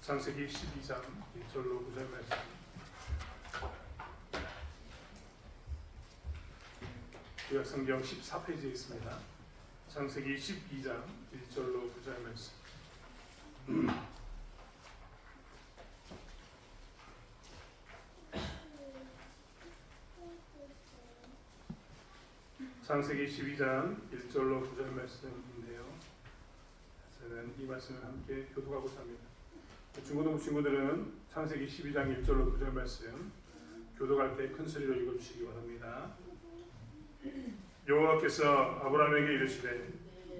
창세기 12장 1절로 9절 말씀. 구약성경 14페이지에 있습니다. 창세기 12장 1절로 9절 말씀. 창세기 12장 1절로 9절 말씀인데요. 저는 이 말씀을 함께 교독하고자 합니다. 중고등 친구들은 창세기 12장 1절로 9절 말씀 교독할 때 큰 소리로 읽어주시기 바랍니다. 여호와께서 아브라함에게 이르시되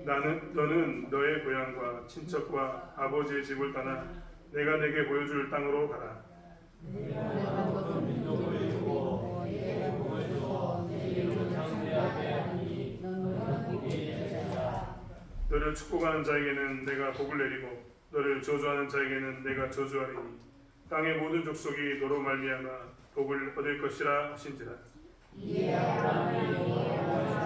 너는 너의 고향과 친척과 아버지의 집을 떠나 내가 내게 보여줄 땅으로 가라. 너를 축복하는 자에게는 내가 복을 내리고 너를 저주하는 자에게는 내가 저주하리니 땅의 모든 족속이 너로 말미암아 복을 얻을 것이라 하신지라. 이에 아브라함이 여호와의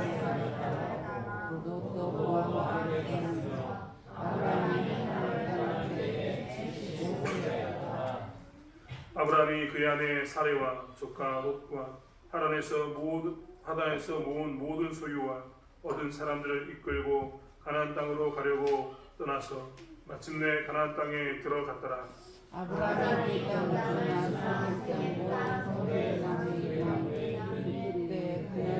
아브라함이 그의 아내 사레와 조카 롯과 하란에서 모은 모든 소유와 얻은 사람들을 이끌고 가나안 땅으로 가려고 떠나서 마침내 가나안 땅에 들어갔더라. 아브라함이 땅을 떠나 사람의 모든 소유를 남기고 그때 그의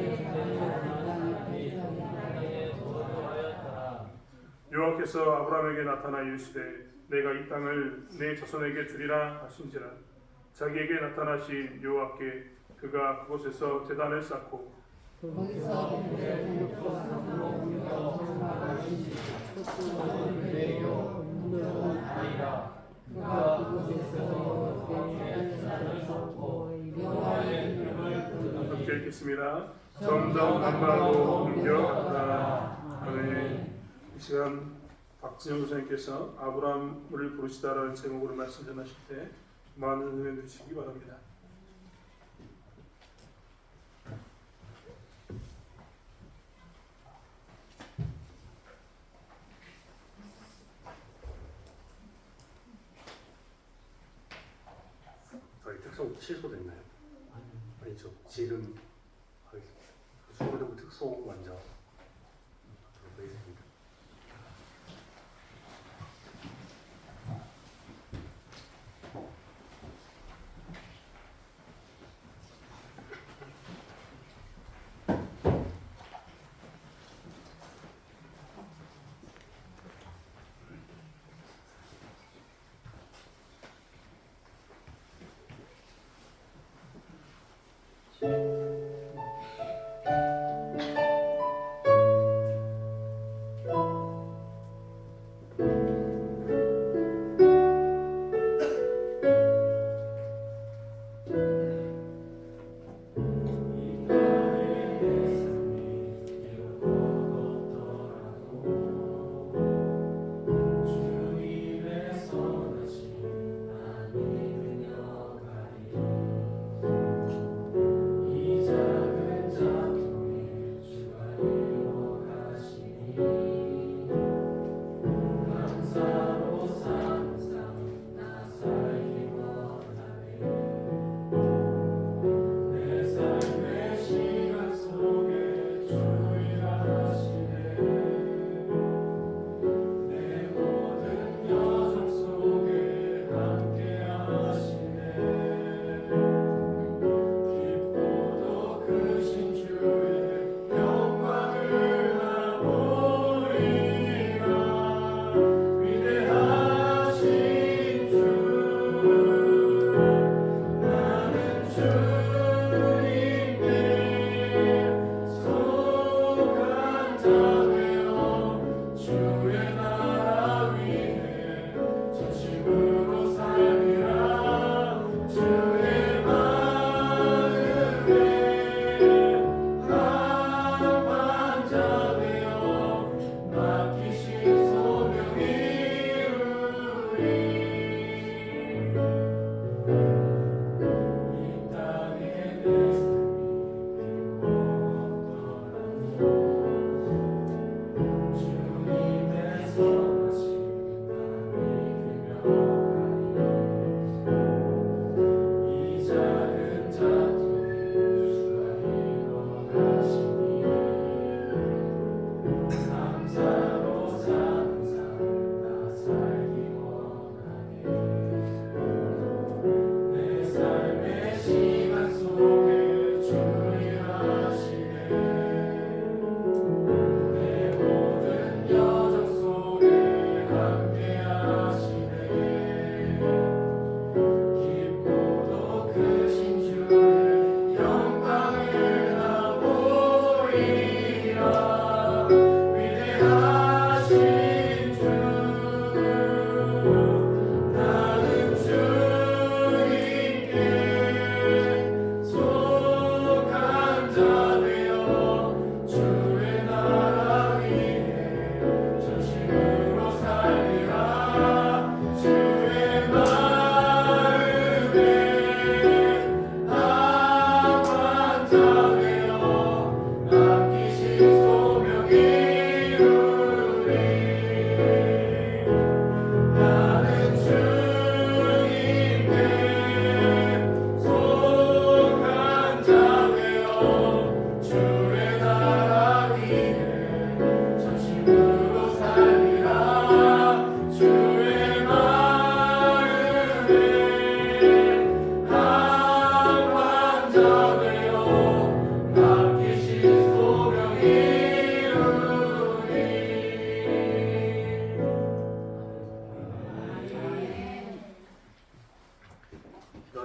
여호와께서 아브라함에게 나타나 이르시되 내가 이 땅을 내 자손에게 주리라 하신지라. 자기에게 나타나신 여호와께 그가 그곳에서 제단을 쌓고 거기서 그들을 옮겨 그가 그곳에서 제단을 쌓고 여호와의 이름을 함께 읽겠습니다. 점점 남방으로 옮겨갔다. 아멘. 이 시간 박진영 교사님께서 아브라함을 부르시다라는 제목으로 말씀 전하실 때 많은 은혜 주시기 바랍니다. 저희 특송 취소됐나요? 아니죠. 지금 하겠습니다. 중고등 특송 먼저 보겠습니다.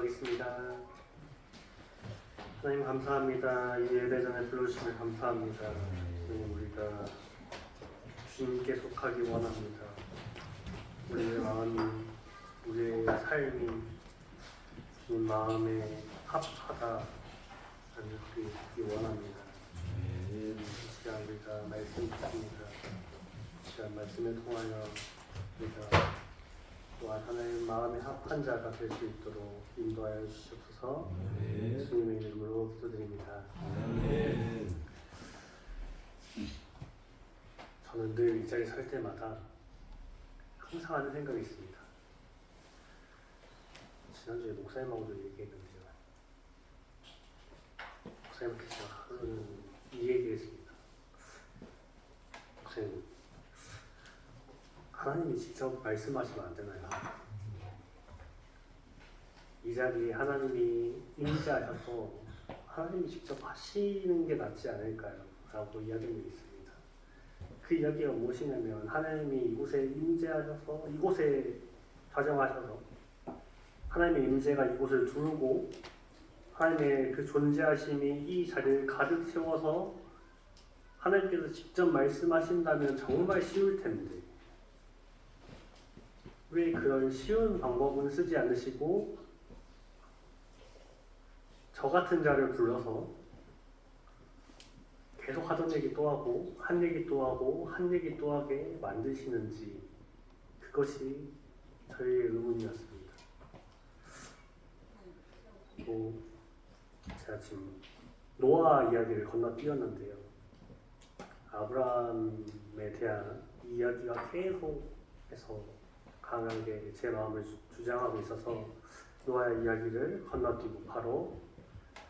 기도하겠습니다. 하나님 감사합니다. 이 예배 전에 불러주시면 감사합니다. 주님 우리가 주님께 속하기 원합니다. 우리의 마음이 우리의 삶이 주님 마음에 합하다 하는 그렇게 원합니다. 이 시간 우리가 말씀 듣습니다. 이 시간 말씀을 통하여 우리가 또한 하나님 마음에 합한 자가 될 수 있도록 인도하여 주시옵소서. 예수님의 이름으로 기도드립니다. 저는 늘 이 자리에 설 때마다 항상 하는 생각이 있습니다. 지난주에 목사님하고도 얘기했는데요. 목사님께 제가 하루는 이 얘기를 했습니다. 목사님, 하나님이 직접 말씀하시면 안 되나요? 이 자리에 하나님이 임재하셔서 하나님이 직접 하시는 게 낫지 않을까요? 라고 이야기한 게 있습니다. 그 이야기가 무엇이냐면 하나님이 이곳에 임재하셔서 이곳에 좌정하셔서 하나님의 임재가 이곳을 두르고 하나님의 그 존재하심이 이 자리를 가득 채워서 하나님께서 직접 말씀하신다면 정말 쉬울 텐데 왜 그런 쉬운 방법은 쓰지 않으시고 저 같은 자를 불러서 계속 하던 얘기 또 하고 한 얘기 또 하고 한 얘기 또 하게 만드시는지 그것이 저희의 의문이었습니다. 또 제가 지금 노아 이야기를 건너뛰었는데요. 아브라함에 대한 이야기가 계속해서 강하게 제 마음을 주장하고 있어서 노아 이야기를 건너뛰고 바로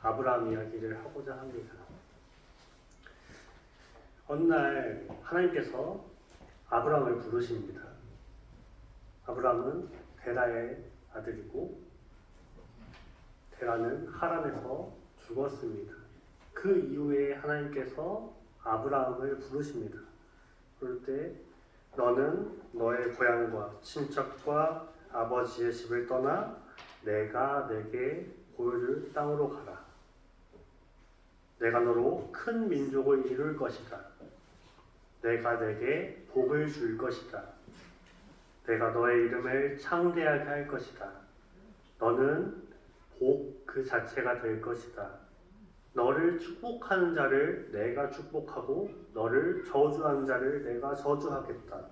아브라함 이야기를 하고자 합니다. 어느 날 하나님께서 아브라함을 부르십니다. 아브라함은 데라의 아들이고 데라는 하란에서 죽었습니다. 그 이후에 하나님께서 아브라함을 부르십니다. 그럴 때 너는 너의 고향과 친척과 아버지의 집을 떠나 내가 내게 보여줄 땅으로 가라. 내가 너로 큰 민족을 이룰 것이다. 내가 내게 복을 줄 것이다. 내가 너의 이름을 창대하게 할 것이다. 너는 복 그 자체가 될 것이다. 너를 축복하는 자를 내가 축복하고 너를 저주하는 자를 내가 저주하겠다.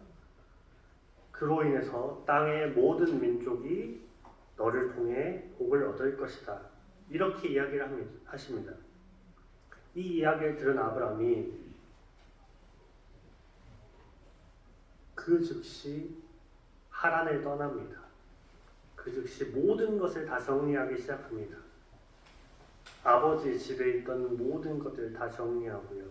그로 인해서 땅의 모든 민족이 너를 통해 복을 얻을 것이다. 이렇게 이야기를 하십니다. 이 이야기를 들은 아브라함이 그 즉시 하란을 떠납니다. 그 즉시 모든 것을 다 정리하기 시작합니다. 아버지 집에 있던 모든 것들을 다 정리하고요.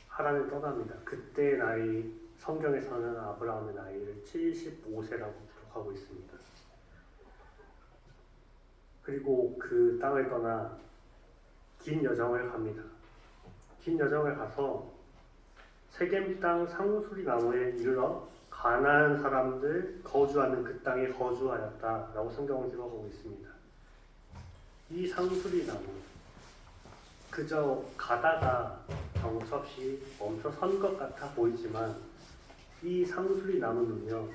하란을 떠납니다. 그때 나이 성경에서는 아브라함의 나이를 75세라고 기록하고 있습니다. 그리고 그 땅을 떠나 긴 여정을 갑니다. 긴 여정을 가서 세겜 땅 상수리 나무에 이르러 가나안 사람들 거주하는 그 땅에 거주하였다라고 성경은 기록하고 있습니다. 이 상수리 나무 그저 가다가 정처없이 멈춰 선 것 같아 보이지만 이 상수리 나무는요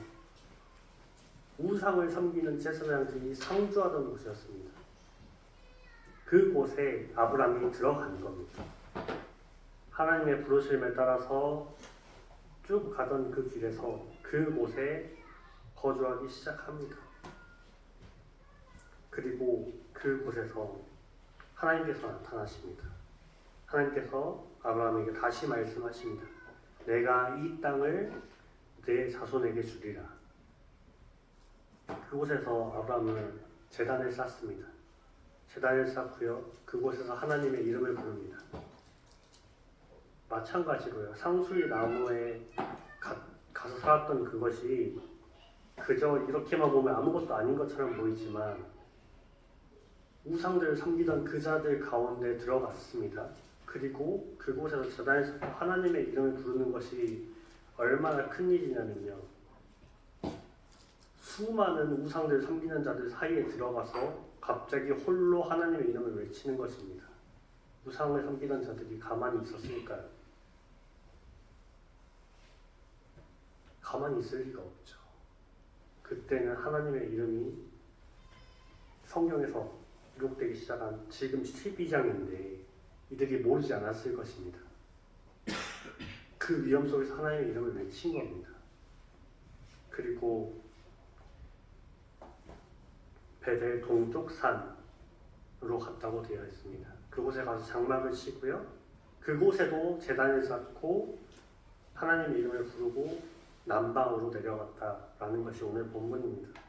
우상을 섬기는 제사장들이 상주하던 곳이었습니다. 그곳에 아브라함이 들어간 겁니다. 하나님의 부르심에 따라서 쭉 가던 그 길에서 그곳에 거주하기 시작합니다. 그리고 그곳에서 하나님께서 나타나십니다. 하나님께서 아브라함에게 다시 말씀하십니다. 내가 이 땅을 내 자손에게 주리라. 그곳에서 아브라함은 제단을 쌓습니다. 제단을 쌓고요. 그곳에서 하나님의 이름을 부릅니다. 마찬가지로요. 상수리 나무에 가서 살았던 그것이 그저 이렇게만 보면 아무것도 아닌 것처럼 보이지만 우상들을 섬기던 그 자들 가운데 들어갔습니다. 그리고 그곳에서 제단에서 하나님의 이름을 부르는 것이 얼마나 큰 일이냐면요. 수많은 우상들 섬기는 자들 사이에 들어가서 갑자기 홀로 하나님의 이름을 외치는 것입니다. 우상을 섬기던 자들이 가만히 있었을까요? 가만히 있을 리가 없죠. 그때는 하나님의 이름이 성경에서 기록되기 시작한 지금 12장인데 이들이 모르지 않았을 것입니다. 그 위험 속에서 하나님의 이름을 외친 겁니다. 그리고 베델 동쪽 산으로 갔다고 되어 있습니다. 그곳에 가서 장막을 치고요. 그곳에도 제단을 쌓고 하나님의 이름을 부르고 남방으로 내려갔다라는 것이 오늘 본문입니다.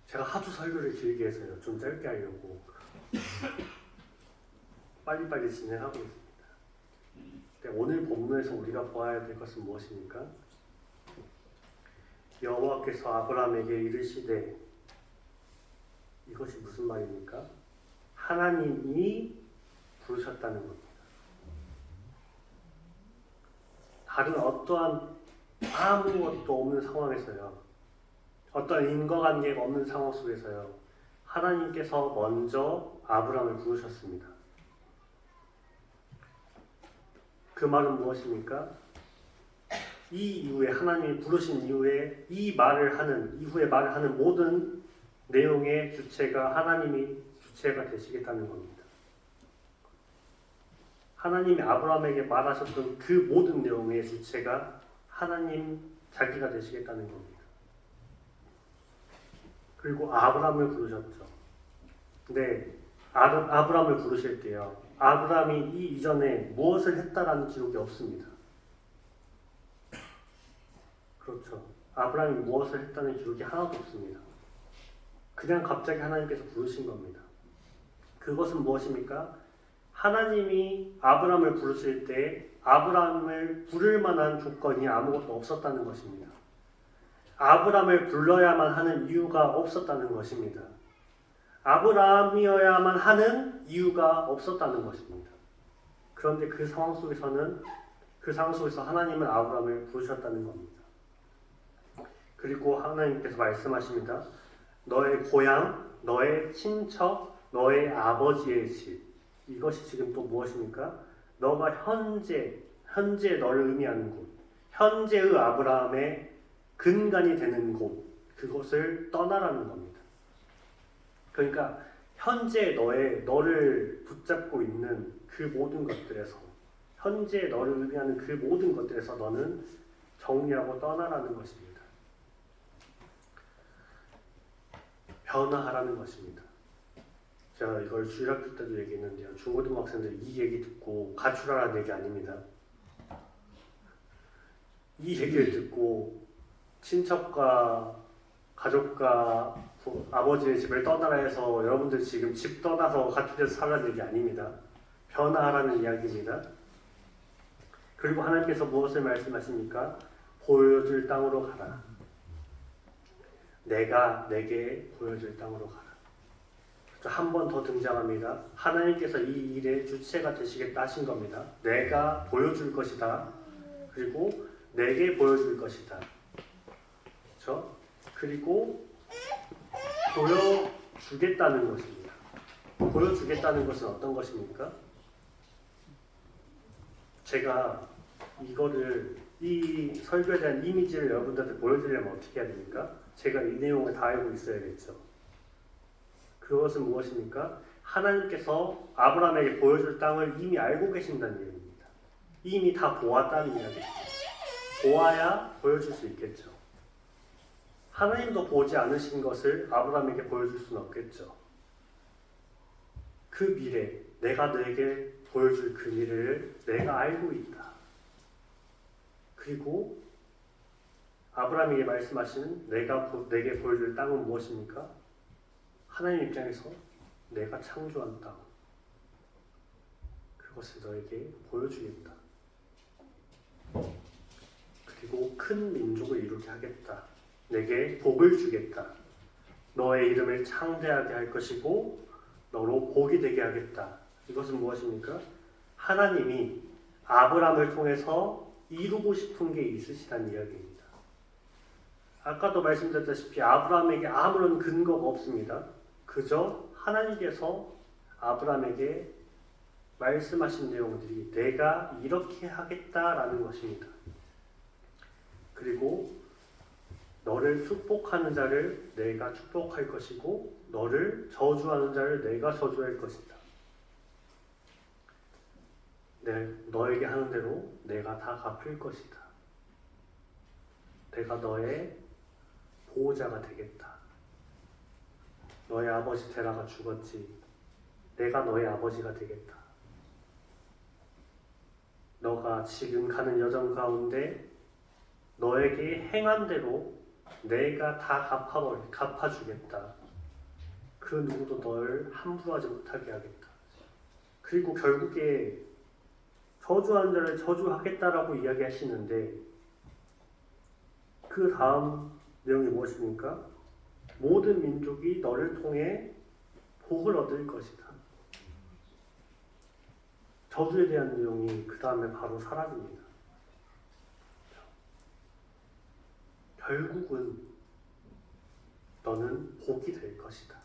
제가 하도 설교를 길게 해서요. 좀 짧게 하려고 빨리빨리 진행하고 있습니다. 오늘 본문에서 우리가 보아야 될 것은 무엇입니까? 여호와께서 아브라함에게 이르시되, 이것이 무슨 말입니까? 하나님이 부르셨다는 겁니다. 다른 어떠한 아무것도 없는 상황에서요, 어떤 인과관계가 없는 상황 속에서요, 하나님께서 먼저 아브라함을 부르셨습니다. 그 말은 무엇입니까? 이 이후에 하나님이 부르신 이후에 이후에 말을 하는 모든 내용의 주체가 하나님이 주체가 되시겠다는 겁니다. 하나님이 아브라함에게 말하셨던 그 모든 내용의 주체가 하나님 자기가 되시겠다는 겁니다. 그리고 아브라함을 부르셨죠. 근데 아브라함을 부르실 때요, 아브라함이 이 이전에 무엇을 했다라는 기록이 없습니다. 그렇죠. 아브라함이 무엇을 했다는 기록이 하나도 없습니다. 그냥 갑자기 하나님께서 부르신 겁니다. 그것은 무엇입니까? 하나님이 아브라함을 부르실 때 아브라함을 부를 만한 조건이 아무것도 없었다는 것입니다. 아브라함을 불러야만 하는 이유가 없었다는 것입니다. 아브라함이어야만 하는 이유가 없었다는 것입니다. 그런데 그 상황 속에서 하나님은 아브라함을 부르셨다는 겁니다. 그리고 하나님께서 말씀하십니다. 너의 고향, 너의 친척, 너의 아버지의 집. 이것이 지금 또 무엇입니까? 너가 현재 너를 의미하는 곳, 현재의 아브라함의 근간이 되는 곳, 그것을 떠나라는 겁니다. 그러니까 현재 너를 붙잡고 있는 그 모든 것들에서, 현재 너를 의미하는 그 모든 것들에서 너는 정리하고 떠나라는 것입니다. 변화하라는 것입니다. 제가 이걸 주일학교 때도 얘기했는데요. 중고등학생들 이 얘기 듣고 가출하라는 얘기 아닙니다. 이 얘기를 듣고 친척과 가족과 아버지의 집을 떠나라 해서 여러분들 지금 집 떠나서 가출해서 살라는 얘기 아닙니다. 변화하라는 이야기입니다. 그리고 하나님께서 무엇을 말씀하십니까? 보여줄 땅으로 가라. 내가 내게 보여줄 땅으로 가라. 한 번 더 등장합니다. 하나님께서 이 일의 주체가 되시겠다 하신 겁니다. 내가 보여줄 것이다. 그리고 내게 보여줄 것이다. 그렇죠? 그리고 보여주겠다는 것입니다. 보여주겠다는 것은 어떤 것입니까? 제가 이 설교에 대한 이미지를 여러분들한테 보여드리려면 어떻게 해야 됩니까? 제가 이 내용을 다 알고 있어야겠죠. 그것은 무엇입니까? 하나님께서 아브라함에게 보여줄 땅을 이미 알고 계신다는 얘기입니다. 이미 다 보았다는 이야기입니다. 보아야 보여줄 수 있겠죠. 하나님도 보지 않으신 것을 아브라함에게 보여줄 수는 없겠죠. 그 미래, 내가 너에게 보여줄 그 미래를 내가 알고 있다. 그리고 아브라함에게 말씀하시는 내게 보여줄 땅은 무엇입니까? 하나님 입장에서 내가 창조한 땅, 그것을 너에게 보여주겠다. 그리고 큰 민족을 이루게 하겠다. 내게 복을 주겠다. 너의 이름을 창대하게 할 것이고 너로 복이 되게 하겠다. 이것은 무엇입니까? 하나님이 아브라함을 통해서 이루고 싶은 게 있으시다는 이야기입니다. 아까도 말씀드렸다시피 아브라함에게 아무런 근거가 없습니다. 그저 하나님께서 아브라함에게 말씀하신 내용들이 내가 이렇게 하겠다라는 것입니다. 그리고 너를 축복하는 자를 내가 축복할 것이고 너를 저주하는 자를 내가 저주할 것이다. 너에게 하는 대로 내가 다 갚을 것이다. 내가 너의 보호자가 되겠다. 너의 아버지 테라가 죽었지. 내가 너의 아버지가 되겠다. 너가 지금 가는 여정 가운데 너에게 행한 대로 내가 다 갚아주겠다. 그 누구도 널 함부로 하지 못하게 하겠다. 그리고 결국에 저주하는 자를 저주하겠다라고 이야기하시는데 그 다음 내용이 무엇입니까? 모든 민족이 너를 통해 복을 얻을 것이다. 저주에 대한 내용이 그 다음에 바로 사라집니다. 결국은 너는 복이 될 것이다.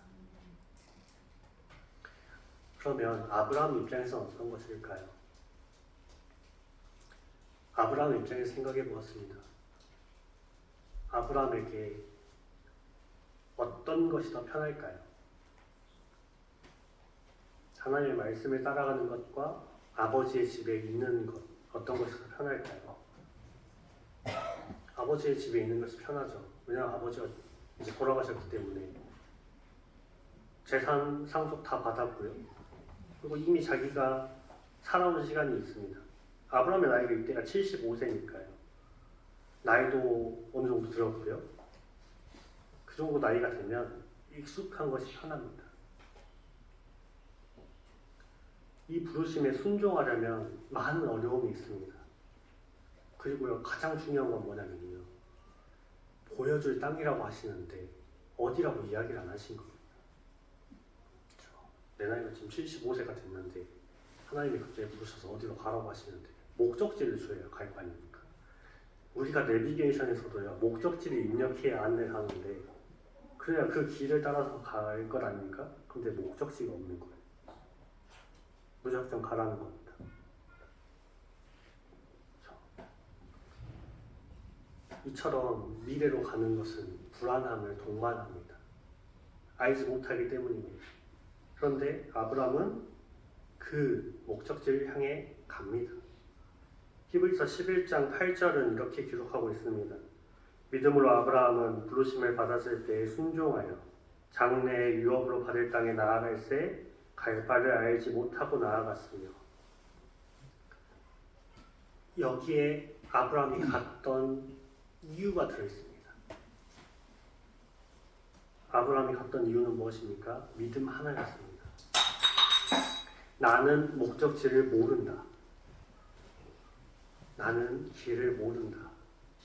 그러면 아브라함 입장에서 어떤 것일까요? 아브라함 입장에서 생각해 보았습니다. 아브라함에게 어떤 것이 더 편할까요? 하나님의 말씀을 따라가는 것과 아버지의 집에 있는 것, 어떤 것이 더 편할까요? 아버지의 집에 있는 것이 편하죠. 왜냐하면 아버지가 이제 돌아가셨기 때문에 재산 상속 다 받았고요. 그리고 이미 자기가 살아온 시간이 있습니다. 아브라함의 나이가 이때가 75세니까요. 나이도 어느 정도 들었고요. 그 정도 나이가 되면 익숙한 것이 편합니다. 이 부르심에 순종하려면 많은 어려움이 있습니다. 그리고요, 가장 중요한 건 뭐냐면요. 보여줄 땅이라고 하시는데 어디라고 이야기를 안 하신 겁니다. 그렇죠? 내 나이가 지금 75세가 됐는데 하나님이 갑자기 부르셔서 어디로 가라고 하시는데 목적지를 줘야 갈 거 아닙니까? 우리가 내비게이션에서도요, 목적지를 입력해야 안내를 하는데 그래야 그 길을 따라서 갈 것 아닙니까? 근데 목적지가 없는 거예요. 무작정 가라는 겁니다. 이처럼 미래로 가는 것은 불안함을 동반합니다. 알지 못하기 때문입니다. 그런데 아브라함은 그 목적지를 향해 갑니다. 히브리서 11장 8절은 이렇게 기록하고 있습니다. 믿음으로 아브라함은 부르심을 받았을 때 순종하여 장래의 유업으로 받을 땅에 나아갈새 갈 바를 알지 못하고 나아갔으며 여기에 아브라함이 갔던 이유가 들어있습니다. 아브라함이 갔던 이유는 무엇입니까? 믿음 하나였습니다. 나는 목적지를 모른다. 나는 길을 모른다.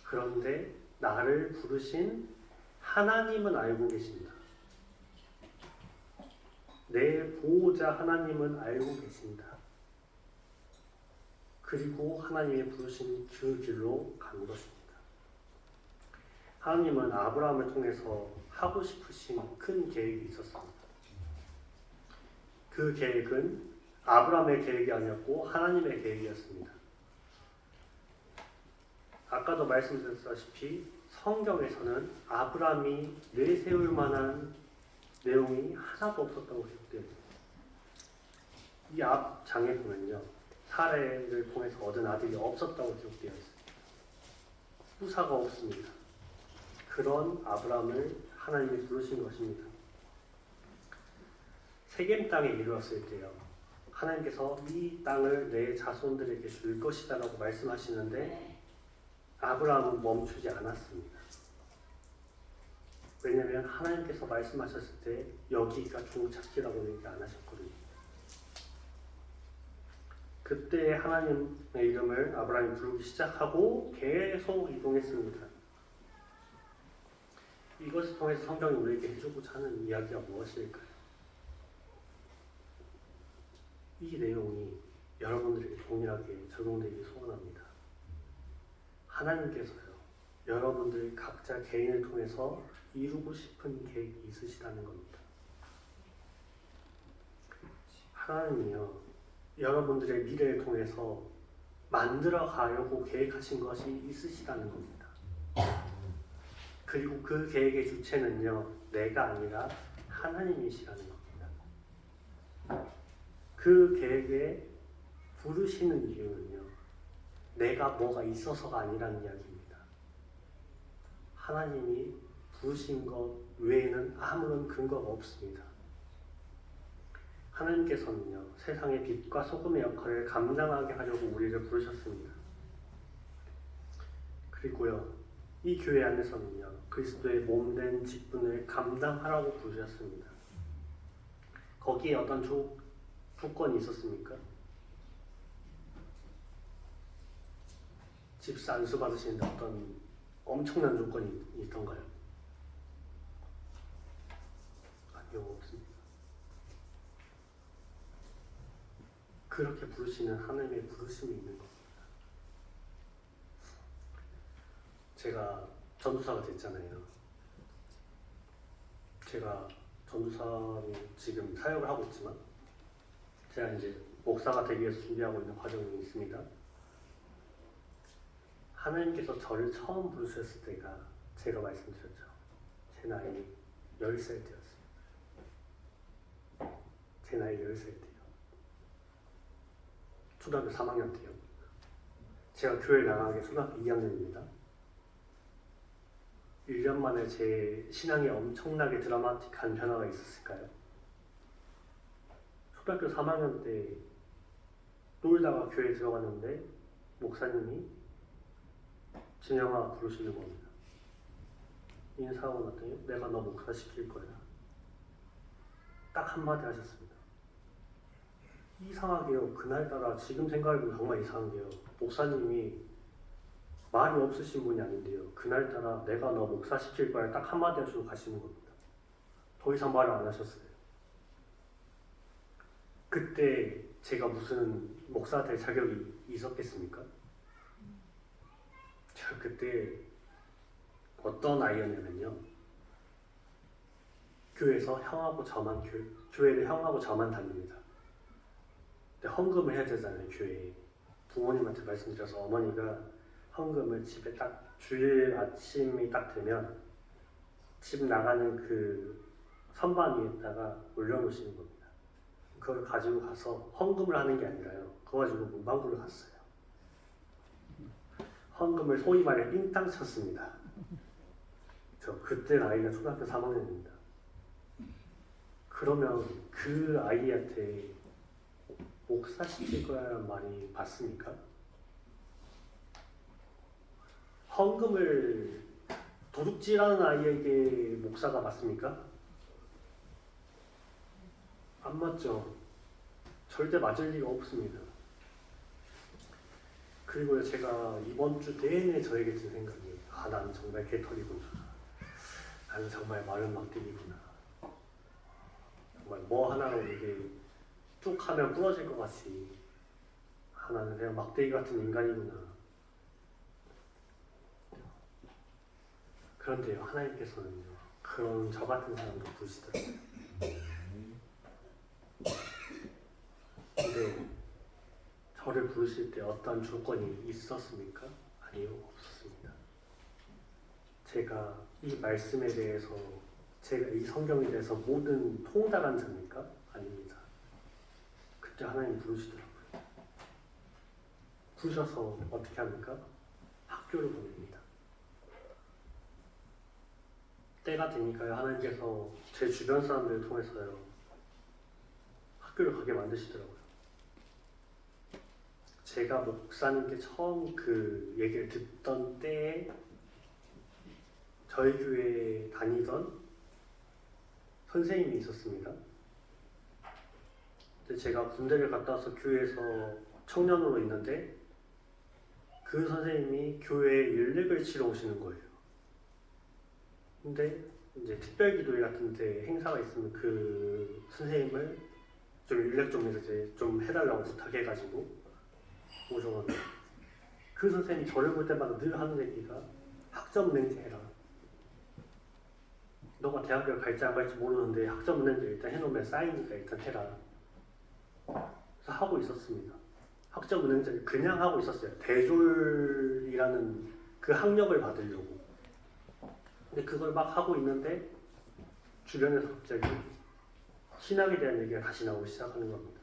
그런데 나를 부르신 하나님은 알고 계신다. 내 보호자 하나님은 알고 계신다. 그리고 하나님이 부르신 그 길로 간 것입니다. 하나님은 아브라함을 통해서 하고 싶으신 큰 계획이 있었습니다. 그 계획은 아브라함의 계획이 아니었고 하나님의 계획이었습니다. 아까도 말씀드렸다시피 성경에서는 아브라함이 내세울 만한 내용이 하나도 없었다고 기록되어 있습니다. 이 앞 장에 보면요, 사례를 통해서 얻은 아들이 없었다고 기록되어 있습니다. 후사가 없습니다. 그런 아브라함을 하나님이 부르신 것입니다. 세겜 땅에 이르렀을 때요, 하나님께서 이 땅을 내 자손들에게 줄 것이다 라고 말씀하시는데 아브라함은 멈추지 않았습니다. 왜냐하면 하나님께서 말씀하셨을 때 여기가 종착지라고 얘기 안 하셨거든요. 그때 하나님의 이름을 아브라함이 부르기 시작하고 계속 이동했습니다. 이것을 통해서 성경이 우리에게 해주고자 하는 이야기가 무엇일까요? 이 내용이 여러분들에게 동일하게 적용되기 소원합니다. 하나님께서요, 여러분들 각자 개인을 통해서 이루고 싶은 계획이 있으시다는 겁니다. 하나님이요, 여러분들의 미래를 통해서 만들어 가려고 계획하신 것이 있으시다는 겁니다. 그리고 그 계획의 주체는요, 내가 아니라 하나님이시라는 겁니다. 그 계획에 부르시는 이유는요, 내가 뭐가 있어서가 아니라는 이야기입니다. 하나님이 부르신 것 외에는 아무런 근거가 없습니다. 하나님께서는요, 세상의 빛과 소금의 역할을 감당하게 하려고 우리를 부르셨습니다. 그리고요, 이 교회 안에서는요, 그리스도의 몸된 직분을 감당하라고 부르셨습니다. 거기에 어떤 조건이 있었습니까? 집사 안수 받으시는데 어떤 엄청난 조건이 있던가요? 아니요, 없습니다. 그렇게 부르시는 하나님의 부르심이 있는 겁니다. 제가 전도사가 됐잖아요. 제가 전도사로 지금 사역을 하고 있지만 제가 이제 목사가 되기 위해서 준비하고 있는 과정이 있습니다. 하나님께서 저를 처음 부르셨을 때가 제가 말씀드렸죠. 제 나이 10살 때였습니다. 제 나이 10살 때요. 초등학교 3학년 때요. 제가 교회를 나가게 초등학교 2학년입니다. 1년 만에 제 신앙에 엄청나게 드라마틱한 변화가 있었을까요? 초등학교 3학년 때 놀다가 교회에 들어갔는데 목사님이 진영아 부르시는 겁니다. 인사하고 났더니 내가 너 목사 시킬 거야. 딱 한마디 하셨습니다. 이상하게요. 그날따라 지금 생각해보면 정말 이상한데요. 목사님이 말이 없으신 분이 아닌데요. 그날따라 내가 너 목사 시킬 거야 딱 한마디 하시고 가시는 겁니다. 더 이상 말을 안 하셨어요. 그때 제가 무슨 목사 될 자격이 있었겠습니까? 제가 그때 어떤 아이였냐면요. 교회에서 형하고 저만 교회를 형하고 저만 다닙니다. 근데 헌금을 해야 되잖아요. 교회에. 부모님한테 말씀드려서 어머니가 헌금을 집에 딱 주일 아침이 딱 되면 집 나가는 그 선반 위에다가 올려놓으시는 겁니다. 그걸 가지고 가서 헌금을 하는 게 아니라요. 그거 가지고 문방구를 갔어요. 헌금을 소위 말해 삥땅 쳤습니다. 저 그때 나이가 초등학교 3학년입니다. 그러면 그 아이한테 목사 시킬 거라는 말이 맞습니까? 헌금을 도둑질하는 아이에게 목사가 맞습니까? 안 맞죠. 절대 맞을 리가 없습니다. 그리고 제가 이번 주 내내 저에게 든 생각이 나는 정말 개털이구나. 나는 정말 마른 막대기구나. 정말 뭐 하나로 이게 쭉 하면 부러질 것 같이 나는 그냥 막대기 같은 인간이구나. 그런데요, 하나님께서는요, 그런 저 같은 사람도 부르시더라고요. 근데 저를 부르실 때 어떤 조건이 있었습니까? 아니요, 없었습니다. 제가 이 말씀에 대해서, 제가 이 성경에 대해서 모든 통달한 자입니까? 아닙니다. 그때 하나님 부르시더라고요. 부르셔서 어떻게 합니까? 학교를 보냅니다. 때가 되니까요, 하나님께서 제 주변 사람들을 통해서요, 학교를 가게 만드시더라고요. 제가 목사님께 처음 그 얘기를 듣던 때에 저희 교회에 다니던 선생님이 있었습니다. 근데 제가 군대를 갔다 와서 교회에서 청년으로 있는데 그 선생님이 교회에 일렉을 치러 오시는 거예요. 근데 이제 특별기도회 같은 데 행사가 있으면 그 선생님을 좀 일렉 좀 이제 좀 해달라고 부탁해가지고 오셔가지고 그 선생님이 저를 볼 때마다 늘 하는 얘기가 학점은행제 해라. 너가 대학을 갈지 안 갈지 모르는데 학점은행제 일단 해놓으면 쌓이니까 일단 해라. 그래서 하고 있었습니다. 학점은행제를 그냥 하고 있었어요. 대졸이라는 그 학력을 받으려고. 근데 그걸 막 하고 있는데 주변에서 갑자기 신학에 대한 얘기가 다시 나오기 시작하는 겁니다.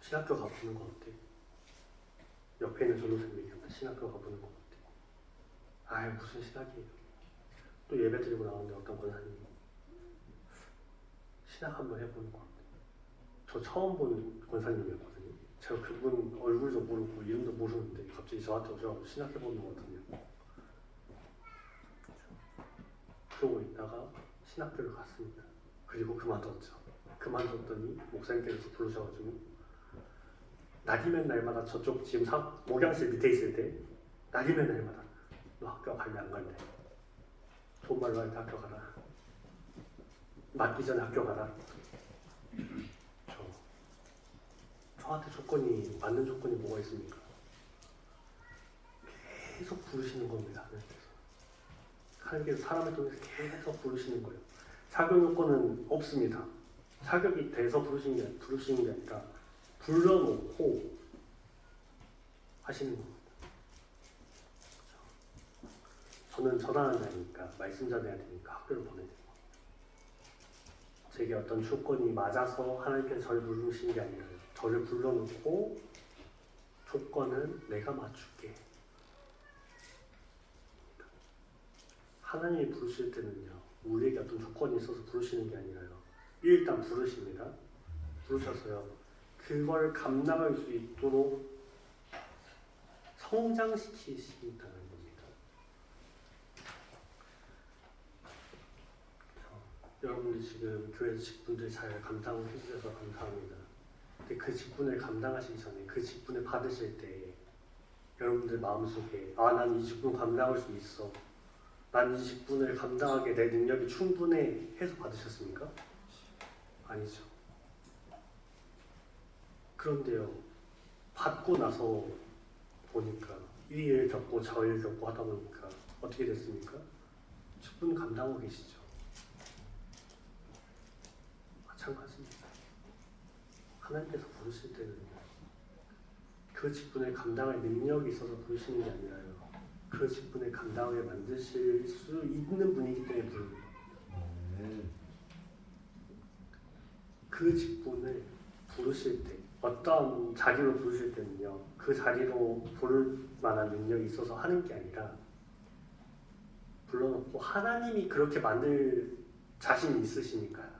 신학교 가보는 거 어때? 옆에 있는 전도사님 얘기하면 신학교 가보는 거 어때? 아유 무슨 신학이에요. 또 예배 드리고 나오는데 어떤 권사님이 신학 한번 해보는 거 어때? 저 처음 본 권사님이었거든요. 제가 그분 얼굴도 모르고 이름도 모르는데 갑자기 저한테 오셔서 신학해보는 거 어떠냐고. 그러고 있다가 신학교를 갔습니다. 그리고 그만뒀죠. 그만뒀더니 목사님께서 부르셔가지고 날이면 날마다 저쪽 지금 목양실 밑에 있을 때 날이면 날마다 너 학교 갈래 안 갈래? 좋은 말로 할 때 학교 가라. 맞기 전에 학교 가라. 저한테 조건이 맞는 조건이 뭐가 있습니까? 계속 부르시는 겁니다. 하나님께서 사람을 통해서 계속 부르시는 거예요. 자격 요건은 없습니다. 자격이 돼서 부르시는 게 아니라 불러놓고 하시는 겁니다. 저는 전하는 자니까 말씀 전해야 되니까 학교를 보내야 돼요. 제게 어떤 조건이 맞아서 하나님께서 저를 부르신 게 아니라요. 저를 불러놓고 조건은 내가 맞출게. 하나님이 부르실 때는요, 우리에게 어떤 조건이 있어서 부르시는 게 아니라요. 일단 부르십니다. 부르셔서요, 그걸 감당할 수 있도록 성장시키신다는 겁니다. 여러분들 지금 교회에서 직분들 잘 감당을 해주셔서 감사합니다. 근데 그 직분을 감당하시기 전에 그 직분을 받으실 때 여러분들 마음속에 난 이 직분 감당할 수 있어. 난 이 직분을 감당하게 내 능력이 충분해 해서 받으셨습니까? 아니죠. 그런데요, 받고 나서 보니까 이 일 겪고 저 일 겪고 하다 보니까 어떻게 됐습니까? 직분 감당하고 계시죠. 마찬가지입니다. 하나님께서 부르실 때는 그 직분을 감당할 능력이 있어서 부르시는 게 아니라요. 그 직분을 감당하게 만드실 수 있는 분이기 때문에 부르는 거예요. 그 직분을 부르실 때, 어떤 자리로 부르실 때는요, 그 자리로 부를 만한 능력이 있어서 하는 게 아니라 불러놓고 하나님이 그렇게 만들 자신이 있으시니까요.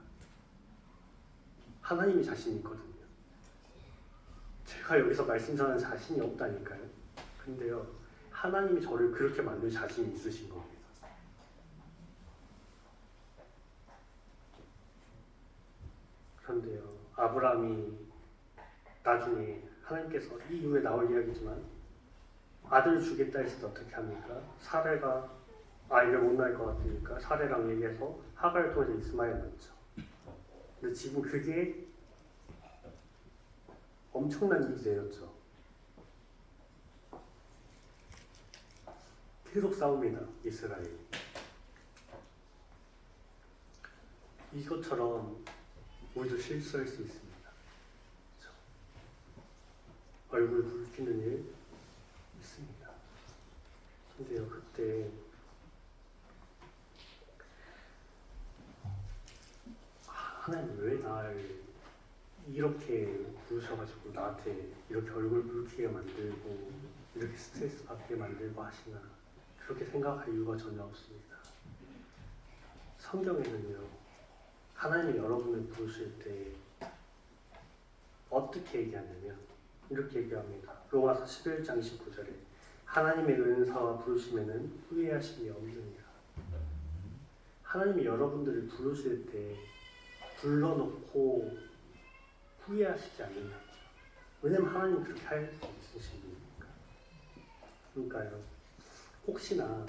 하나님이 자신이 있거든요. 제가 여기서 말씀 전하는 자신이 없다니까요. 근데요, 하나님이 저를 그렇게 만들 자신이 있으신 겁니다. 그런데요, 아브라함이 나중에 하나님께서 이 이후에 나올 이야기지만 아들을 주겠다 했을 때 어떻게 합니까? 사레가 아이를 못 낳을 것 같으니까 사레랑 얘기해서 하갈을 통해서 이스마엘 낳죠. 근데 지금 그게 엄청난 일이 되었죠. 계속 싸웁니다, 이스라엘이. 이것처럼 우리도 실수할 수 있습니다. 그렇죠? 얼굴 붉히는 일 있습니다. 근데요, 그때 하나님 왜 날 이렇게 부르셔가지고 나한테 이렇게 얼굴 붉히게 만들고 이렇게 스트레스 받게 만들고 하시나, 그렇게 생각할 이유가 전혀 없습니다. 성경에는요, 하나님이 여러분을 부르실 때 어떻게 얘기하냐면 이렇게 얘기합니다. 로마서 11장 29절에 하나님의 은사와 부르시면은 후회하심이 없느니라. 하나님이 여러분들을 부르실 때 불러놓고 후회하시지 않는다. 왜냐면 하나님이 그렇게 할 수 있으신 분이니까. 그러니까요, 혹시나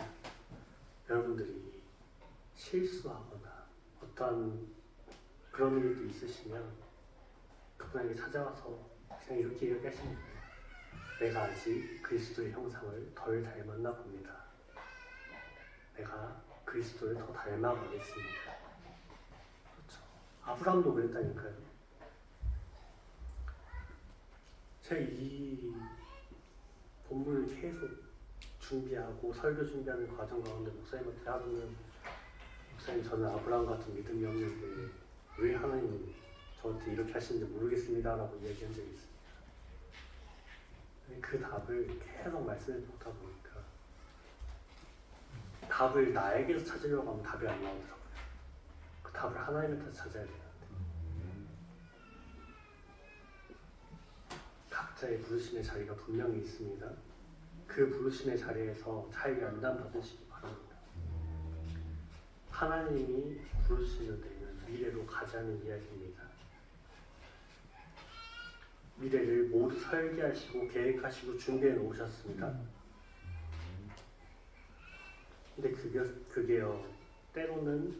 여러분들이 실수하거나 어떠한 그런 일도 있으시면 그분에게 찾아와서 그냥 이렇게 얘기하시는 거예요. 내가 아직 그리스도의 형상을 덜 닮았나 봅니다. 내가 그리스도를 더 닮아가겠습니다. 그렇죠. 아브라함도 그랬다니까요. 제가 이 본문을 계속 준비하고 설교 준비하는 과정 가운데 목사님한테 하루는 목사님 저는 아브라함 같은 믿음이 없는데 왜 하나님이 저한테 이렇게 하시는지 모르겠습니다 라고 이야기한 적이 있습니다. 그 답을 계속 말씀을 듣다 보니까 답을 나에게서 찾으려고 하면 답이 안 나오더라고요. 그 답을 하나님한테 찾아야 되는데 각자의 부르심의 자리가 분명히 있습니다. 그 부르심의 자리에서 잘 연단 받으시기 바랍니다. 하나님이 부르시는 데는 미래로 가자는 이야기입니다. 미래를 모두 설계하시고 계획하시고 준비해 놓으셨습니다. 근데 그게요 때로는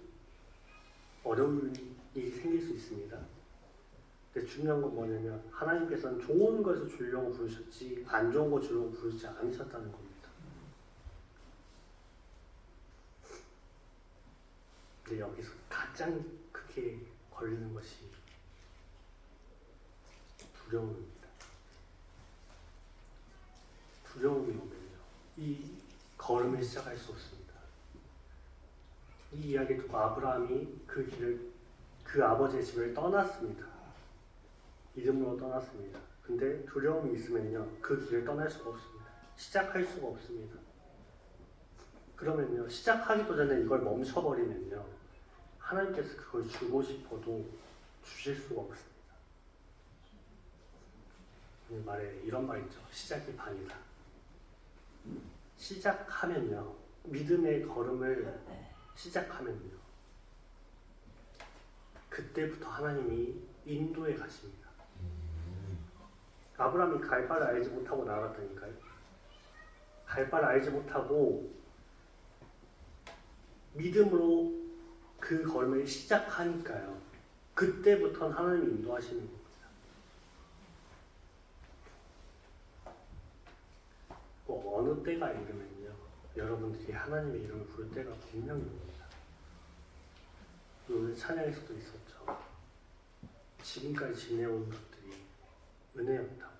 어려운 일이 생길 수 있습니다. 근데 중요한 건 뭐냐면 하나님께서는 좋은 것을 주려고 부르셨지 안 좋은 거 주려고 부르지 않으셨다는 겁니다. 근데 여기서 가장 크게 걸리는 것이 두려움입니다. 두려움이 오면요 이 걸음을 시작할 수 없습니다. 이 이야기 듣고 아브라함이 그 아버지의 집을 떠났습니다. 이름으로 떠났습니다. 근데 두려움이 있으면요 그 길을 떠날 수가 없습니다. 시작할 수가 없습니다. 그러면요 시작하기도 전에 이걸 멈춰버리면요 하나님께서 그걸 주고 싶어도 주실 수가 없습니다. 말에 이런 말 있죠. 시작이 반이다. 시작하면요 믿음의 걸음을 시작하면요 그때부터 하나님이 인도해 가십니다. 아브라함이 갈 바를 알지 못하고 나아갔다니까요. 갈 바를 알지 못하고 믿음으로 그 걸음을 시작하니까요 그때부터 하나님이 인도하시는 겁니다. 어느 때가 이르면요 여러분들이 하나님의 이름을 부를 때가 분명히 옵니다. 오늘 찬양에서도 있었죠. 지금까지 지내온 것들이 은혜였다.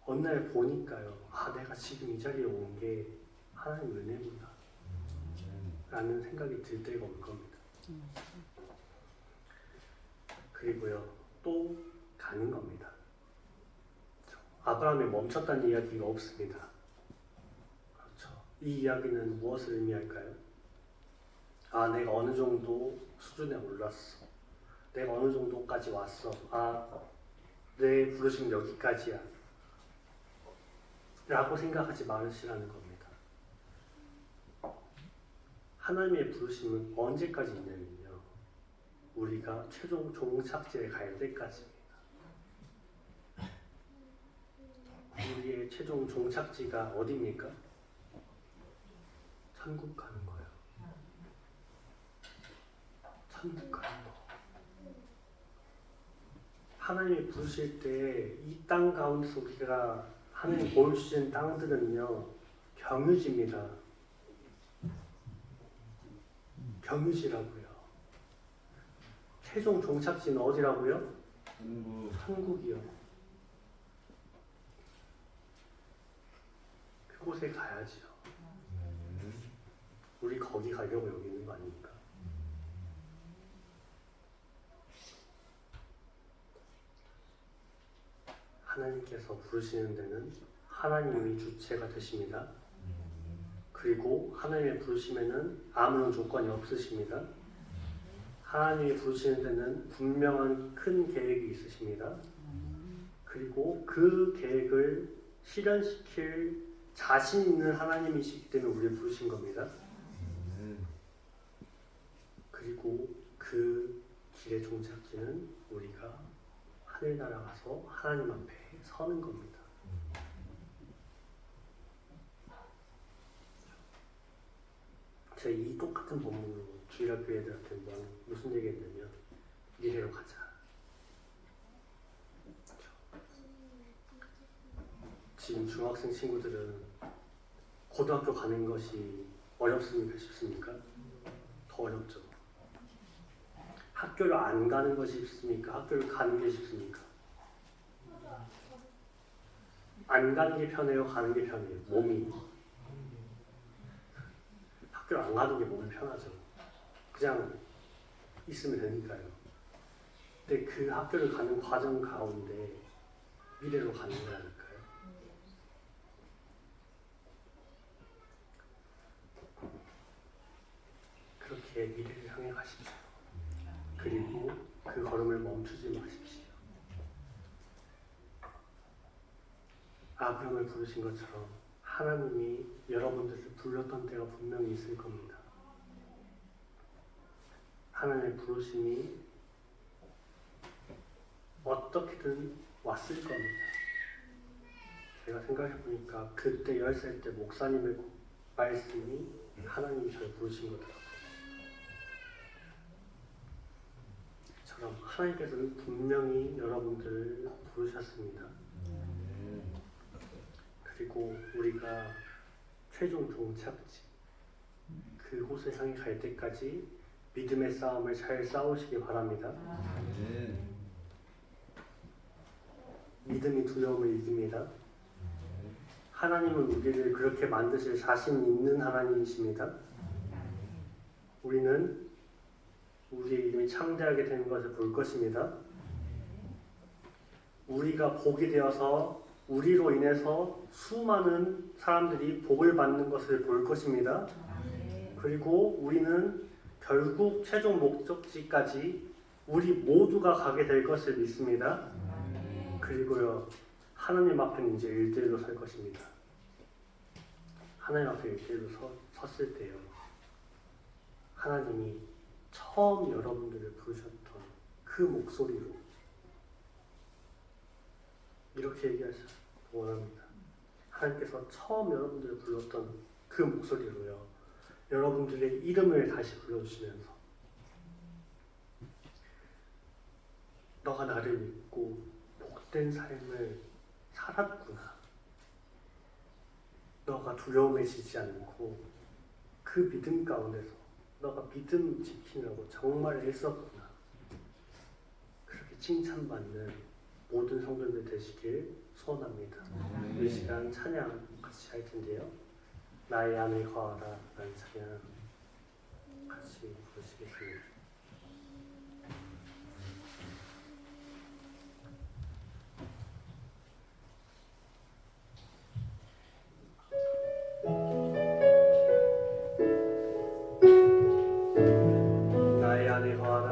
어느 날 보니까요 내가 지금 이 자리에 온 게 하나님 은혜구나 라는 생각이 들 때가 올 겁니다. 그리고요 또 가는 겁니다. 아브라함이 멈췄다는 이야기가 없습니다. 그렇죠. 이 이야기는 무엇을 의미할까요? 내가 어느 정도 수준에 올랐어. 내가 어느 정도까지 왔어. 내 부르심 여기까지야. 라고 생각하지 마시라는 겁니다. 하나님의 부르심은 언제까지 있냐면요. 우리가 최종 종착지에 갈 때까지입니다. 우리의 최종 종착지가 어디입니까? 천국 가는 거예요. 천국 가는 거. 하나님이 부르실 때 이 땅 가운데서 우리가 하나님 보여주신 땅들은요 경유지입니다. 경유지라고요. 최종 종착지는 어디라고요? 천국이요. 그곳에 가야지요. 우리 거기 가려고 여기 있는 거 아닙니까? 하나님께서 부르시는 데는 하나님이 주체가 되십니다. 그리고 하나님의 부르심에는 아무런 조건이 없으십니다. 하나님이 부르시는 데는 분명한 큰 계획이 있으십니다. 그리고 그 계획을 실현시킬 자신 있는 하나님이시기 때문에 우리를 부르신 겁니다. 그리고 그 길의 종착지는 우리가 하늘나라 가서 하나님 앞에 서는 겁니다. 제가 이 똑같은 본문으로 주일학교 애들한테 무슨 얘기했냐면 미래로 가자. 지금 중학생 친구들은 고등학교 가는 것이 어렵습니까? 쉽습니까? 더 어렵죠. 학교를 안 가는 것이 쉽습니까? 학교를 가는 게 쉽습니까? 안 가는 게 편해요? 가는 게 편해요? 몸이. 학교를 안 가는 게 몸이 편하죠. 그냥 있으면 되니까요. 근데 그 학교를 가는 과정 가운데 미래로 가는 거라니까요. 그렇게 미래를 향해 가십시오. 그리고 그 걸음을 멈추지 마십시오. 아브람을 부르신 것처럼 하나님이 여러분들을 불렀던 때가 분명히 있을 겁니다. 하나님의 부르심이 어떻게든 왔을 겁니다. 제가 생각해보니까 그때 10살 때 목사님의 말씀이 하나님이 저를 부르신 거더라고요. 처럼 하나님께서는 분명히 여러분들을 부르셨습니다. 그리고 우리가 최종 종착지 그곳을 향해 갈 때까지 믿음의 싸움을 잘 싸우시기 바랍니다. 믿음이 두려움을 이깁니다. 하나님은 우리를 그렇게 만드실 자신 있는 하나님이십니다. 우리는 우리의 이름이 창대하게 되는 것을 볼 것입니다. 우리가 복이 되어서 우리로 인해서 수많은 사람들이 복을 받는 것을 볼 것입니다. 그리고 우리는 결국 최종 목적지까지 우리 모두가 가게 될 것을 믿습니다. 그리고요, 하나님 앞에는 이제 1대1로 설 것입니다. 하나님 앞에 1대1로 섰을 때요, 하나님이 처음 여러분들을 부르셨던 그 목소리로 이렇게 얘기하시기 원합니다. 하나님께서 처음 여러분들을 불렀던 그 목소리로요, 여러분들의 이름을 다시 불러주시면서 너가 나를 믿고 복된 삶을 살았구나. 너가 두려움에 지지 않고 그 믿음 가운데서 너가 믿음 지키려고 정말 애썼구나. 그렇게 칭찬받는 모든 성도들 되시길 소원합니다. 이 시간 찬양 같이 할 텐데요. 나의 안을 거하라 라는 찬양 같이 부르시겠습니다. 나의 안에 거하라.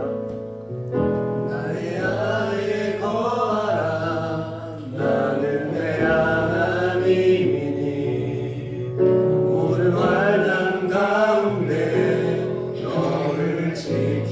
나의 안에 거하라. 나는 내 하나님이니 모든 환난 가운데 너를 지키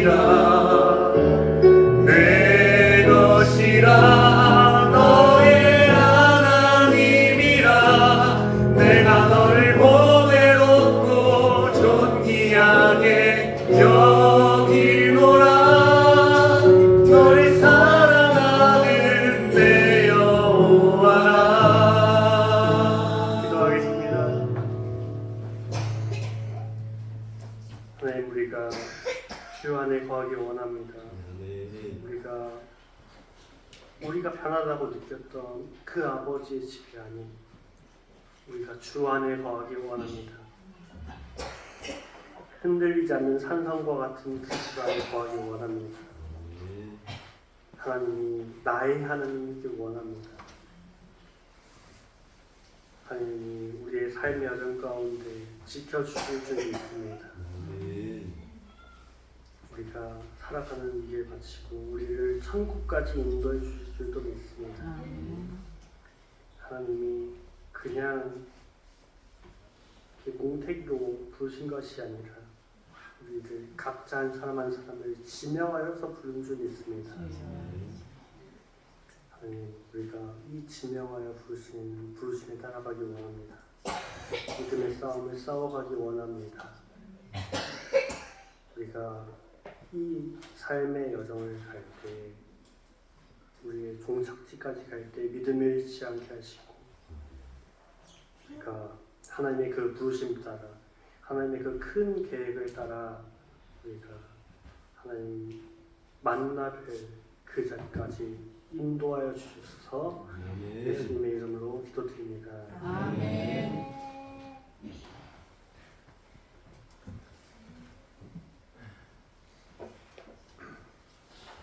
것이라 내 것이라 너의 하나님이라 내가 너를 보배롭고 존귀하게 여기노라 너를 사랑하는 내 여호와라. 기도하겠습니다. 하나님, 우리가 주 안에 거하기 원합니다. 우리가 편하다고 느꼈던 그 아버지의 집이 아닌 우리가 주 안에 거하기 원합니다. 흔들리지 않는 산성과 같은 그 집 안에 거하기 원합니다. 하나님이 나의 하나님이길 원합니다. 하나님이 우리의 삶의 여정 가운데 지켜주실 줄이 있습니다. 우리가 살아가는 길 마치고 우리를 천국까지 인도해 주실 줄도 믿습니다. 하나님이 그냥 이렇게 뭉태기로 부르신 것이 아니라 우리를 각자 한 사람 한 사람을 지명하여서 부른 줄 믿습니다. 하나님, 우리가 이 지명하여 부르심에 따라가기 원합니다. 믿음의 싸움을 싸워가기 원합니다. 우리가 이 삶의 여정을 갈 때 우리의 종착지까지 갈 때 믿음을 잃지 않게 하시고 우리가 하나님의 그 부르심 따라 하나님의 그 큰 계획을 따라 우리가 하나님 만나 뵐 그 자리까지 인도하여 주셔서 예수님의 이름으로 기도드립니다. 아멘.